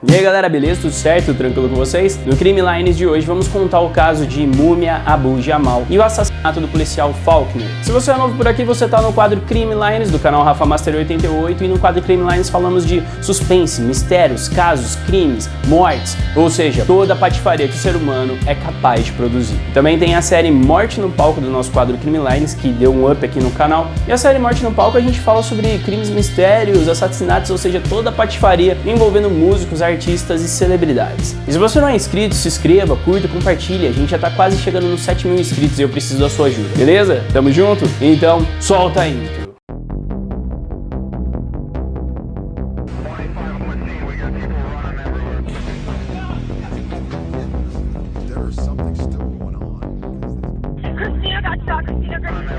E aí galera, beleza? Tudo certo? Tranquilo com vocês? No Crime Lines de hoje vamos contar o caso de Múmia Abu-Jamal e o assassinato do policial Faulkner. Se você é novo por aqui, você tá no quadro Crime Lines do canal Rafa Master 88 e no quadro Crime Lines falamos de suspense, mistérios, casos, crimes, mortes, ou seja, toda a patifaria que o ser humano é capaz de produzir. Também tem a série Morte no Palco do nosso quadro Crime Lines, que deu um up aqui no canal. E a série Morte no Palco a gente fala sobre crimes, mistérios, assassinatos, ou seja, toda a patifaria envolvendo músicos, artistas e celebridades. E se você não é inscrito, se inscreva, curta, compartilhe. A gente já tá quase chegando nos 7 mil inscritos e eu preciso da sua ajuda, beleza? Tamo junto? Então, solta a intro. Christina got shot. Christina got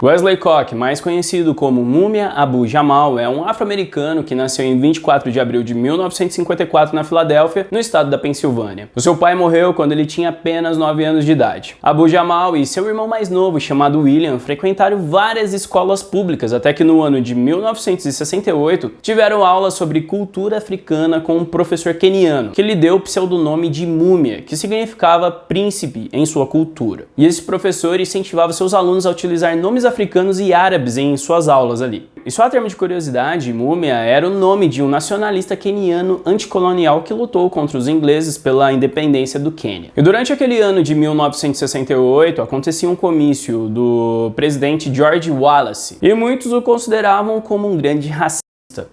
Wesley Koch, mais conhecido como Múmia Abu-Jamal, é um afro-americano que nasceu em 24 de abril de 1954 na Filadélfia, no estado da Pensilvânia. O seu pai morreu quando ele tinha apenas 9 anos de idade. Abu-Jamal e seu irmão mais novo, chamado William, frequentaram várias escolas públicas, até que no ano de 1968 tiveram aulas sobre cultura africana com um professor queniano, que lhe deu o pseudonome de Múmia, que significava príncipe em sua cultura. E esse professor incentivava seus alunos a utilizar nomes africanos e árabes em suas aulas ali. E só a termo de curiosidade, Múmia era o nome de um nacionalista queniano anticolonial que lutou contra os ingleses pela independência do Quênia. E durante aquele ano de 1968, acontecia um comício do presidente George Wallace, e muitos o consideravam como um grande racista.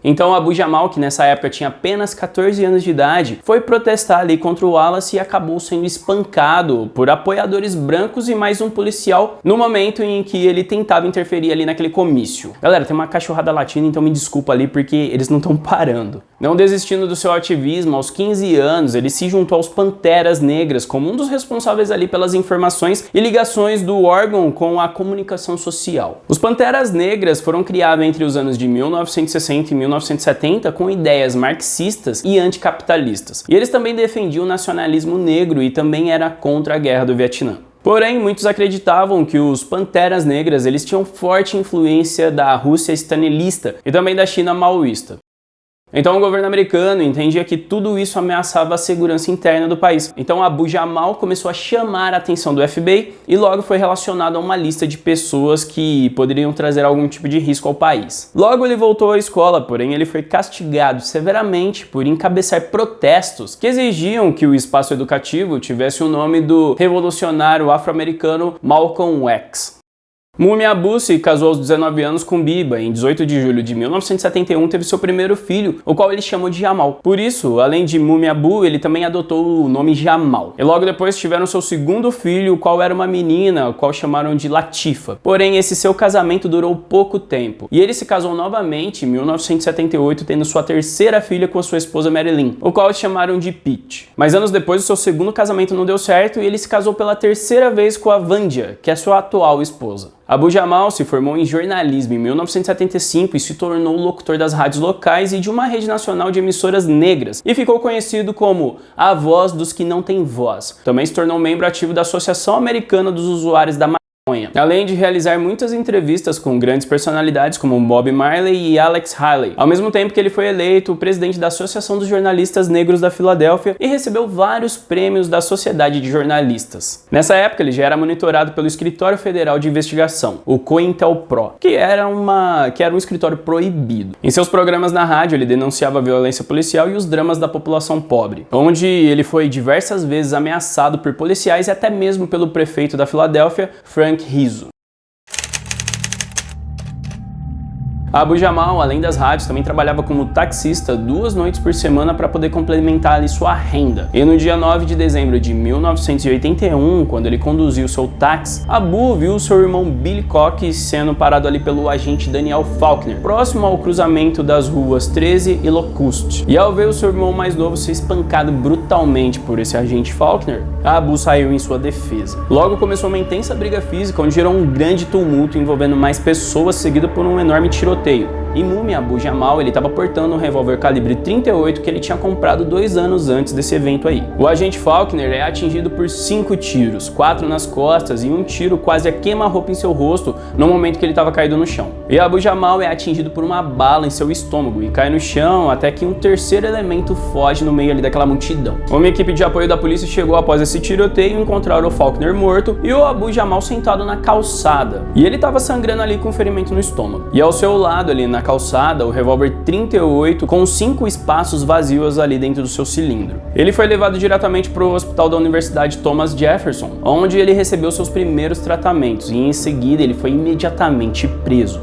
Então Abu-Jamal, que nessa época tinha apenas 14 anos de idade, foi protestar ali contra o Wallace e acabou sendo espancado por apoiadores brancos e mais um policial no momento em que ele tentava interferir ali naquele comício. Galera, tem uma cachorrada latina, então me desculpa ali porque eles não estão parando. Não desistindo do seu ativismo, aos 15 anos ele se juntou aos Panteras Negras como um dos responsáveis ali pelas informações e ligações do órgão com a comunicação social. Os Panteras Negras foram criados entre os anos de 1960 e 1970 com ideias marxistas e anticapitalistas. E eles também defendiam o nacionalismo negro e também era contra a guerra do Vietnã. Porém, muitos acreditavam que os Panteras Negras eles tinham forte influência da Rússia stalinista e também da China maoísta. Então o governo americano entendia que tudo isso ameaçava a segurança interna do país. Então Abu-Jamal começou a chamar a atenção do FBI e logo foi relacionado a uma lista de pessoas que poderiam trazer algum tipo de risco ao país. Logo ele voltou à escola, porém ele foi castigado severamente por encabeçar protestos que exigiam que o espaço educativo tivesse o nome do revolucionário afro-americano Malcolm X. Múmia Abu se casou aos 19 anos com Biba. Em 18 de julho de 1971 teve seu primeiro filho, o qual ele chamou de Jamal. Por isso, além de Múmia Abu, ele também adotou o nome Jamal. E logo depois tiveram seu segundo filho, o qual era uma menina, o qual chamaram de Latifa. Porém, esse seu casamento durou pouco tempo. E ele se casou novamente em 1978, tendo sua terceira filha com a sua esposa Marilyn, o qual chamaram de Pete. Mas anos depois, o seu segundo casamento não deu certo e ele se casou pela terceira vez com a Vandia, que é sua atual esposa. Abu-Jamal se formou em jornalismo em 1975 e se tornou locutor das rádios locais e de uma rede nacional de emissoras negras e ficou conhecido como a voz dos que não têm voz. Também se tornou membro ativo da Associação Americana dos Usuários da Maconha, além de realizar muitas entrevistas com grandes personalidades como Bob Marley e Alex Haley, ao mesmo tempo que ele foi eleito o presidente da Associação dos Jornalistas Negros da Filadélfia e recebeu vários prêmios da Sociedade de Jornalistas. Nessa época ele já era monitorado pelo Escritório Federal de Investigação, o COINTELPRO, que era um escritório proibido. Em seus programas na rádio ele denunciava a violência policial e os dramas da população pobre, onde ele foi diversas vezes ameaçado por policiais e até mesmo pelo prefeito da Filadélfia, Frank Rizzo. Abu-Jamal, além das rádios, também trabalhava como taxista 2 noites por semana para poder complementar ali sua renda. E no dia 9 de dezembro de 1981, quando ele conduziu seu táxi, Abu viu seu irmão Billy Koch sendo parado ali pelo agente Daniel Faulkner, próximo ao cruzamento das ruas 13 e Locust. E ao ver o seu irmão mais novo ser espancado brutalmente por esse agente Faulkner, Abu saiu em sua defesa. Logo começou uma intensa briga física, onde gerou um grande tumulto envolvendo mais pessoas, seguido por um enorme tiroteio. E Múmia Abu Jamal, ele estava portando um revólver calibre 38 que ele tinha comprado 2 anos antes desse evento aí. O agente Faulkner é atingido por 5 tiros, 4 nas costas e um tiro quase a queima-roupa em seu rosto no momento que ele estava caído no chão. E Abu Jamal é atingido por uma bala em seu estômago e cai no chão até que um terceiro elemento foge no meio ali daquela multidão. Uma equipe de apoio da polícia chegou após esse tiroteio e encontraram o Faulkner morto e o Abu Jamal sentado na calçada. E ele estava sangrando ali com um ferimento no estômago. E ao seu lado ali na calçada, o revólver 38 com 5 espaços vazios ali dentro do seu cilindro. Ele foi levado diretamente para o hospital da Universidade Thomas Jefferson, onde ele recebeu seus primeiros tratamentos e em seguida ele foi imediatamente preso.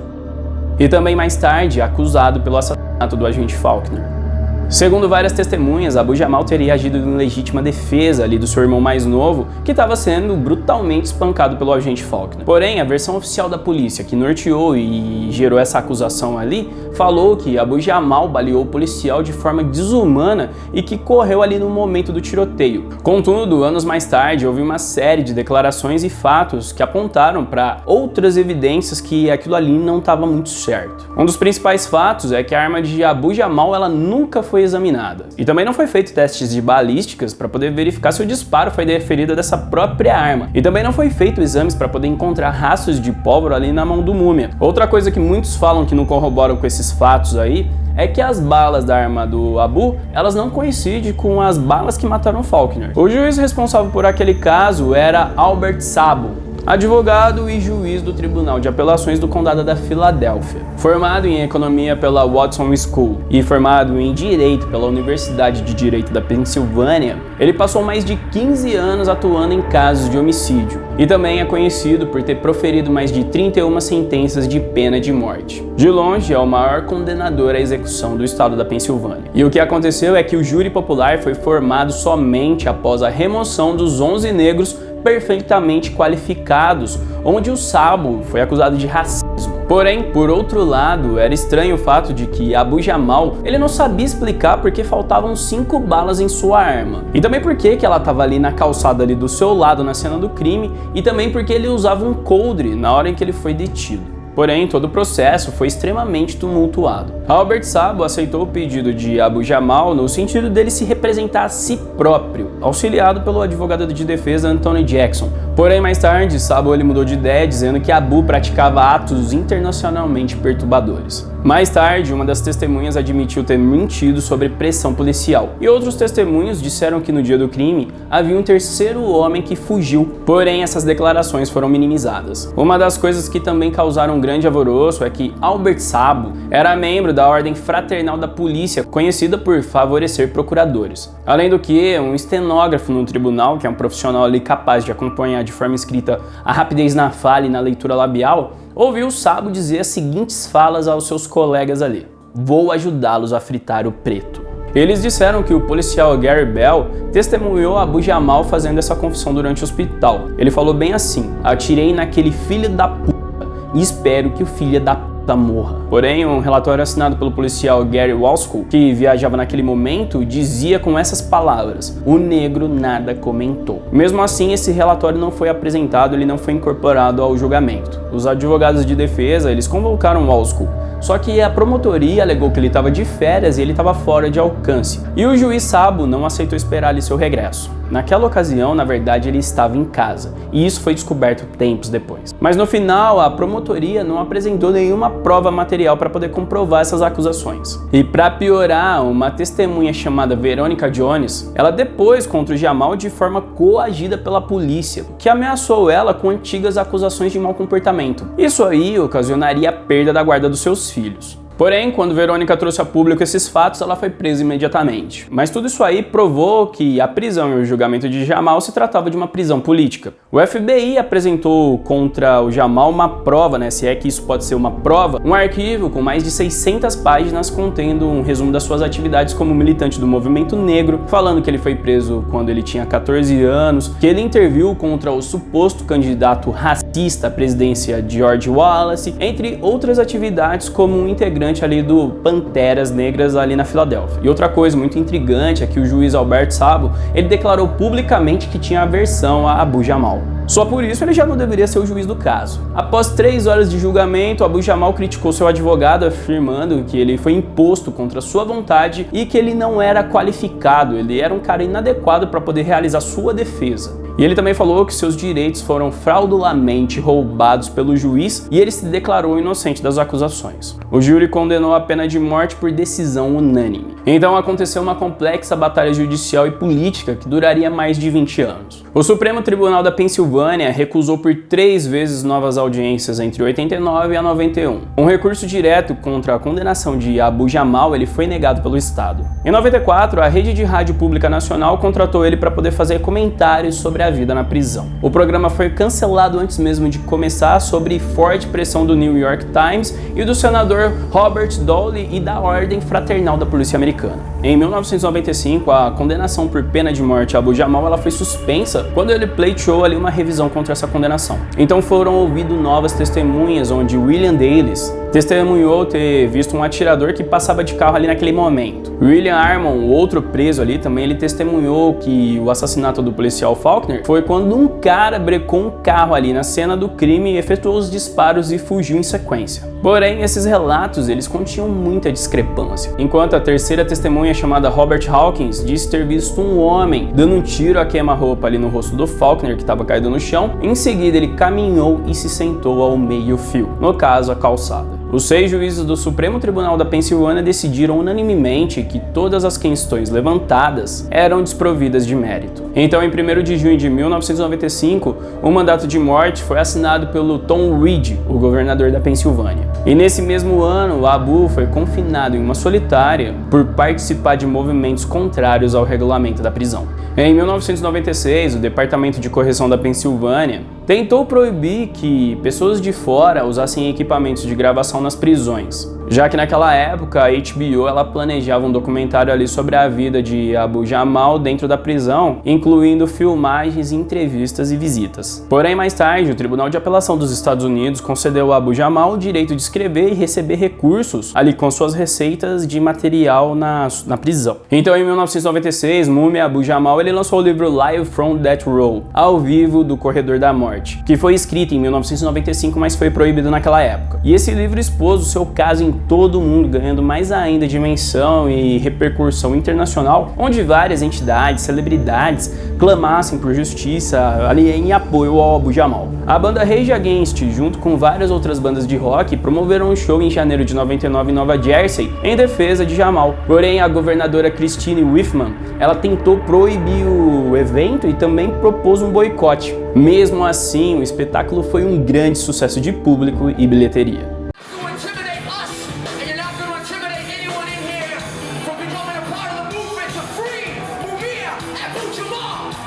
E também mais tarde acusado pelo assassinato do agente Faulkner. Segundo várias testemunhas, Abu Jamal teria agido em legítima defesa ali do seu irmão mais novo, que estava sendo brutalmente espancado pelo agente Faulkner. Porém, a versão oficial da polícia, que norteou e gerou essa acusação ali, falou que Abu Jamal baleou o policial de forma desumana e que correu ali no momento do tiroteio. Contudo, anos mais tarde, houve uma série de declarações e fatos que apontaram para outras evidências que aquilo ali não estava muito certo. Um dos principais fatos é que a arma de Abu Jamal ela nunca foi examinada. E também não foi feito testes de balísticas para poder verificar se o disparo foi deferido dessa própria arma. E também não foi feito exames para poder encontrar rastros de pólvora ali na mão do Múmia. Outra coisa que muitos falam que não corroboram com esses fatos aí é que as balas da arma do Abu, elas não coincidem com as balas que mataram Faulkner. O juiz responsável por aquele caso era Albert Sabo, advogado e juiz do Tribunal de Apelações do Condado da Filadélfia. Formado em Economia pela Watson School e formado em Direito pela Universidade de Direito da Pensilvânia, ele passou mais de 15 anos atuando em casos de homicídio e também é conhecido por ter proferido mais de 31 sentenças de pena de morte. De longe, é o maior condenador à execução do estado da Pensilvânia. E o que aconteceu é que o júri popular foi formado somente após a remoção dos 11 negros perfeitamente qualificados, onde o Sabo foi acusado de racismo. Porém, por outro lado, era estranho o fato de que Abu Jamal, ele não sabia explicar porque faltavam 5 balas em sua arma. E também porque ela estava ali na calçada ali do seu lado na cena do crime, e também porque ele usava um coldre na hora em que ele foi detido. Porém, todo o processo foi extremamente tumultuado. Albert Sabo aceitou o pedido de Abu Jamal no sentido dele se representar a si próprio, auxiliado pelo advogado de defesa Anthony Jackson. Porém, mais tarde, Sabo ele mudou de ideia, dizendo que Abu praticava atos internacionalmente perturbadores. Mais tarde, uma das testemunhas admitiu ter mentido sobre pressão policial, e outros testemunhos disseram que no dia do crime havia um terceiro homem que fugiu, porém essas declarações foram minimizadas. Uma das coisas que também causaram um grande alvoroço é que Albert Sabo era membro da Ordem Fraternal da Polícia, conhecida por favorecer procuradores. Além do que, um estenógrafo no tribunal, que é um profissional ali capaz de acompanhar de forma escrita a rapidez na fala e na leitura labial, ouviu Sabo dizer as seguintes falas aos seus colegas ali: "Vou ajudá-los a fritar o preto". Eles disseram que o policial Gary Bell testemunhou Abu Jamal fazendo essa confissão durante o hospital. Ele falou bem assim: "Atirei naquele filho da puta e espero que o filho da puta morra". Porém, um relatório assinado pelo policial Gary Walsall, que viajava naquele momento, dizia com essas palavras: "O negro nada comentou". Mesmo assim, esse relatório não foi apresentado, ele não foi incorporado ao julgamento. Os advogados de defesa, eles convocaram Walsall, só que a promotoria alegou que ele estava de férias e ele estava fora de alcance. E o juiz Sabo não aceitou esperar ali seu regresso. Naquela ocasião, na verdade, ele estava em casa, e isso foi descoberto tempos depois. Mas no final, a promotoria não apresentou nenhuma prova material para poder comprovar essas acusações. E para piorar, uma testemunha chamada Veronica Jones, ela depois contra o Jamal de forma coagida pela polícia, que ameaçou ela com antigas acusações de mau comportamento. Isso aí ocasionaria a perda da guarda dos seus filhos. Porém, quando Verônica trouxe a público esses fatos, ela foi presa imediatamente. Mas tudo isso aí provou que a prisão e o julgamento de Jamal se tratava de uma prisão política. O FBI apresentou contra o Jamal uma prova, se é que isso pode ser uma prova, um arquivo com mais de 600 páginas contendo um resumo das suas atividades como militante do movimento negro, falando que ele foi preso quando ele tinha 14 anos, que ele interviu contra o suposto candidato racista à presidência George Wallace, entre outras atividades como um integrante ali do Panteras Negras ali na Filadélfia. E outra coisa muito intrigante é que o juiz Albert Sabo, ele declarou publicamente que tinha aversão a Abu Jamal. Só por isso ele já não deveria ser o juiz do caso. Após 3 horas de julgamento, Abu Jamal criticou seu advogado, afirmando que ele foi imposto contra sua vontade e que ele não era qualificado, ele era um cara inadequado para poder realizar sua defesa. E ele também falou que seus direitos foram fraudulentamente roubados pelo juiz e ele se declarou inocente das acusações. O júri condenou a pena de morte por decisão unânime. Então aconteceu uma complexa batalha judicial e política que duraria mais de 20 anos. O Supremo Tribunal da Pensilvânia recusou por 3 vezes novas audiências entre 89 e 91. Um recurso direto contra a condenação de Abu Jamal ele foi negado pelo Estado. Em 94, a Rede de Rádio Pública Nacional contratou ele para poder fazer comentários sobre a vida na prisão. O programa foi cancelado antes mesmo de começar sobre forte pressão do New York Times e do senador Robert Dole e da Ordem Fraternal da Polícia Americana. Em 1995, a condenação por pena de morte a Abu Jamal ela foi suspensa quando ele pleiteou ali uma revisão contra essa condenação. Então foram ouvidas novas testemunhas, onde William Davis testemunhou ter visto um atirador que passava de carro ali naquele momento. William Armon, o outro preso ali, também ele testemunhou que o assassinato do policial Faulkner foi quando um cara brecou um carro ali na cena do crime, efetuou os disparos e fugiu em sequência. Porém, esses relatos eles continham muita discrepância. Enquanto a terceira testemunha, chamada Robert Hawkins, disse ter visto um homem dando um tiro a queima-roupa ali no rosto do Faulkner, que estava caído no chão. Em seguida, ele caminhou e se sentou ao meio-fio, no caso, a calçada. Os 6 juízes do Supremo Tribunal da Pensilvânia decidiram unanimemente que todas as questões levantadas eram desprovidas de mérito. Então, em 1º de junho de 1995, o mandato de morte foi assinado pelo Tom Reed, o governador da Pensilvânia. E nesse mesmo ano, o Abu foi confinado em uma solitária por participar de movimentos contrários ao regulamento da prisão. Em 1996, o Departamento de Correção da Pensilvânia tentou proibir que pessoas de fora usassem equipamentos de gravação nas prisões, já que naquela época a HBO ela planejava um documentário ali sobre a vida de Abu Jamal dentro da prisão, incluindo filmagens, entrevistas e visitas. Porém, mais tarde, o Tribunal de Apelação dos Estados Unidos concedeu a Abu Jamal o direito de escrever e receber recursos ali com suas receitas de material na prisão. Então, em 1996, Mumia Abu Jamal ele lançou o livro Live from Death Row, ao vivo do Corredor da Morte, que foi escrito em 1995, mas foi proibido naquela época. E esse livro expôs o seu caso em todo o mundo, ganhando mais ainda dimensão e repercussão internacional, onde várias entidades, celebridades clamassem por justiça ali em apoio ao Abu Jamal. A banda Rage Against, junto com várias outras bandas de rock, promoveram um show em janeiro de 99 em Nova Jersey em defesa de Jamal. Porém, a governadora Christine Whitman, ela tentou proibir o evento e também propôs um boicote. Mesmo assim, o espetáculo foi um grande sucesso de público e bilheteria.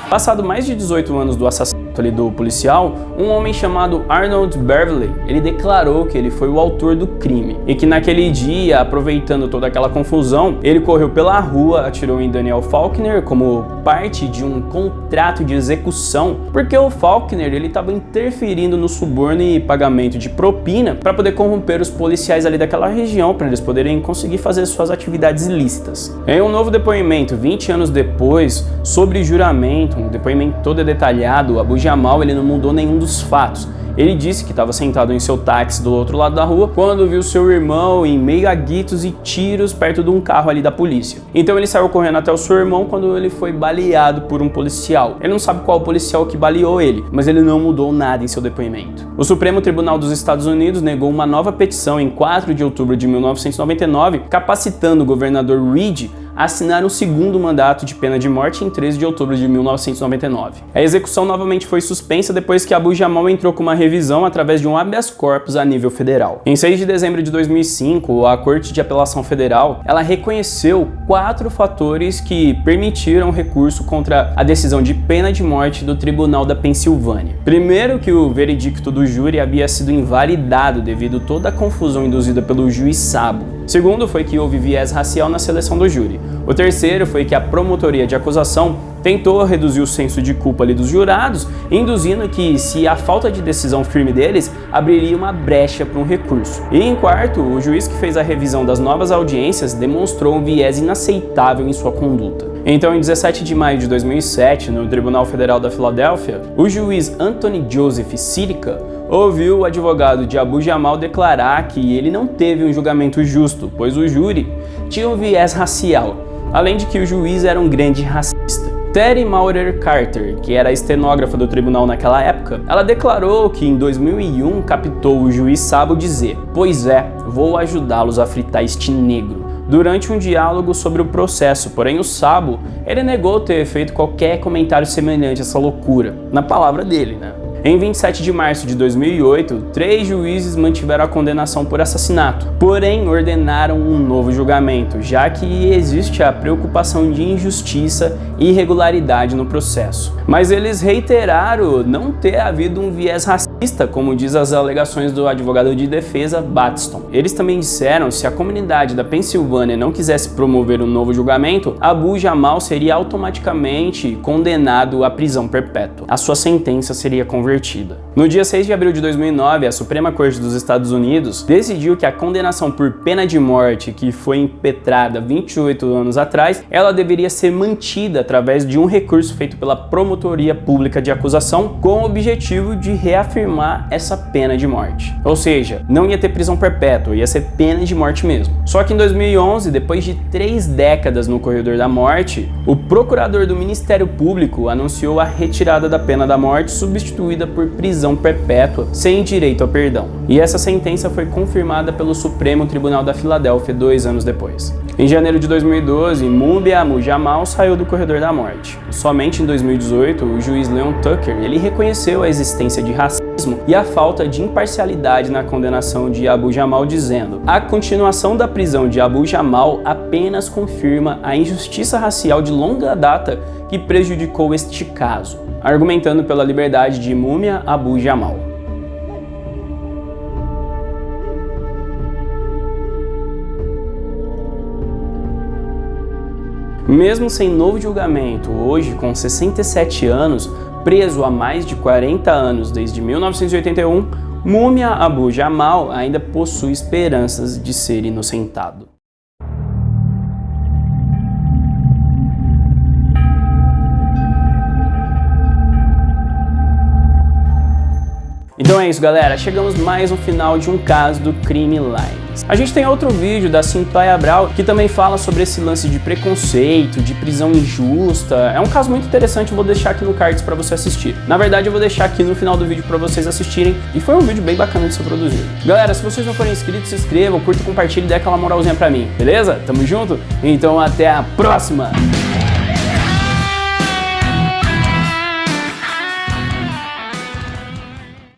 Passado mais de 18 anos do assassinato ali do policial, um homem chamado Arnold Beverly, ele declarou que ele foi o autor do crime e que naquele dia, aproveitando toda aquela confusão, ele correu pela rua, atirou em Daniel Faulkner como parte de um contrato de execução, porque o Faulkner ele estava interferindo no suborno e pagamento de propina para poder corromper os policiais ali daquela região, para eles poderem conseguir fazer suas atividades ilícitas. Em um novo depoimento, 20 anos depois, sobre juramento, um depoimento todo detalhado, Abu Jamal ele não mudou nenhum dos fatos. Ele disse que estava sentado em seu táxi do outro lado da rua quando viu seu irmão em meio a gritos e tiros perto de um carro ali da polícia. Então ele saiu correndo até o seu irmão quando ele foi baleado por um policial. Ele não sabe qual policial que baleou ele, mas ele não mudou nada em seu depoimento. O Supremo Tribunal dos Estados Unidos negou uma nova petição em 4 de outubro de 1999, capacitando o governador Reed a assinar um segundo mandato de pena de morte em 13 de outubro de 1999. A execução novamente foi suspensa depois que Abu Jamal entrou com uma revisão através de um habeas corpus a nível federal. Em 6 de dezembro de 2005, a Corte de Apelação Federal ela reconheceu 4 fatores que permitiram recurso contra a decisão de pena de morte do Tribunal da Pensilvânia. Primeiro, que o veredicto do júri havia sido invalidado devido a toda a confusão induzida pelo juiz Sabo. Segundo, foi que houve viés racial na seleção do júri. O terceiro foi que a promotoria de acusação tentou reduzir o senso de culpa ali dos jurados, induzindo que, se a falta de decisão firme deles, abriria uma brecha para um recurso. E em quarto, o juiz que fez a revisão das novas audiências demonstrou um viés inaceitável em sua conduta. Então, em 17 de maio de 2007, no Tribunal Federal da Filadélfia, o juiz Anthony Joseph Sirica ouviu o advogado de Abu Jamal declarar que ele não teve um julgamento justo, pois o júri tinha um viés racial, além de que o juiz era um grande racista. Terry Maurer Carter, que era a estenógrafa do tribunal naquela época, ela declarou que em 2001 captou o juiz Sabo dizer: "Pois é, vou ajudá-los a fritar este negro", durante um diálogo sobre o processo. Porém, o Sabo, ele negou ter feito qualquer comentário semelhante a essa loucura, na palavra dele, né? Em 27 de março de 2008, 3 juízes mantiveram a condenação por assassinato, porém ordenaram um novo julgamento, já que existe a preocupação de injustiça e irregularidade no processo. Mas eles reiteraram não ter havido um viés racista, como diz as alegações do advogado de defesa Batson. Eles também disseram que se a comunidade da Pensilvânia não quisesse promover um novo julgamento, Abu Jamal seria automaticamente condenado à prisão perpétua. A sua sentença seria convertida. No dia 6 de abril de 2009, a Suprema Corte dos Estados Unidos decidiu que a condenação por pena de morte, que foi impetrada 28 anos atrás, ela deveria ser mantida através de um recurso feito pela Promotoria Pública de Acusação, com o objetivo de reafirmar essa pena de morte. Ou seja, não ia ter prisão perpétua, ia ser pena de morte mesmo. Só que em 2011, depois de 3 décadas no corredor da morte, o procurador do Ministério Público anunciou a retirada da pena da morte, substituída por prisão perpétua, sem direito a perdão. E essa sentença foi confirmada pelo Supremo Tribunal da Filadélfia 2 anos depois. Em janeiro de 2012, Mumia Abu Jamal saiu do corredor da morte. Somente em 2018, o juiz Leon Tucker ele reconheceu a existência de racismo e a falta de imparcialidade na condenação de Abu Jamal, dizendo: "A continuação da prisão de Abu Jamal apenas confirma a injustiça racial de longa data que prejudicou este caso", argumentando pela liberdade de Mumia Abu Jamal. Mesmo sem novo julgamento, hoje com 67 anos, preso há mais de 40 anos desde 1981, Mumia Abu Jamal ainda possui esperanças de ser inocentado. Então é isso, galera, chegamos mais no final de um caso do Crime Lines. A gente tem outro vídeo da Cynthia Brown que também fala sobre esse lance de preconceito, de prisão injusta. É um caso muito interessante, eu vou deixar aqui no cards para você assistir. Na verdade, eu vou deixar aqui no final do vídeo para vocês assistirem, e foi um vídeo bem bacana de ser produzido. Galera, se vocês não forem inscritos, se inscrevam, curtam, compartilhem e dê aquela moralzinha pra mim, beleza? Tamo junto? Então até a próxima!